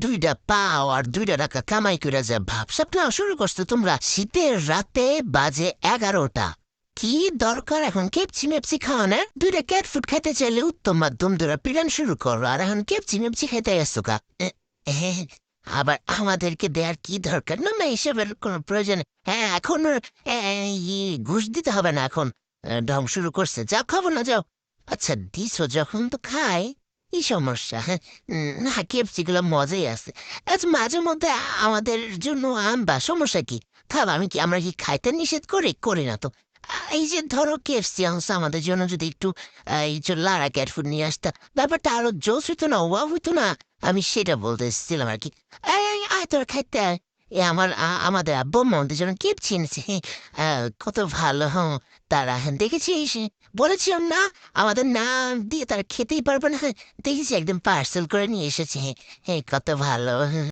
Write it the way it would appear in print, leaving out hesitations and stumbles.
2টা পাও আর 2টা টাকা কামাই করে যে ভাবসাব না শুরু করছো তোমরা শীতের রাতে বাজে 11টা। কি দরকার এখন কেপচি মেপচি খাওয়ানোর? 2টা ক্যাট ফুড খেতে চাইলে উত্তম মাধ্যম ধরে পিরান শুরু করো, আর এখন কেপচি মেপচি খেতে আসছো কা? এ, আবার আমাদেরকে দেওয়ার কি দরকার? না না, এসবের কোনো প্রয়োজন নেই। হ্যাঁ এখন ঘুষ দিতে হবে না এখন। ঢং শুরু করছে, যাও খাবো না যাও। আচ্ছা দিছো যখন তো খাই, কি সমস্যা? হ্যাঁ না, কেএফসি গুলো মজাই আছে। আচ্ছা মাঝে মধ্যে আমাদের জন্য আনবা, সমস্যা কি? আমি কি, আমরা কি খাইতে নিষেধ করি? করি না তো। এই যে ধরো কেএফসি আনছে আমাদের জন্য, যদি একটু এই যে লারা ক্যাট ফুড নিয়ে আসতা, ব্যাপারটা আরো জোস হইতো না, ওয়া হইতো না। আমি সেটা বলতে এসেছিলাম আর কি। আয় তোর খাইতে আয়। আমাদের আব্বু আমাদের জন্য কেএফসি এনেছে। কত ভালো, হ্যাঁ। তারা হ্যাঁ দেখেছিস, বলেছিলাম না, আমাদের না দিয়ে তারা খেতেই পারবে না। দেখেছি একদম পার্সেল করে নিয়ে এসেছে। হ্যাঁ কত ভালো।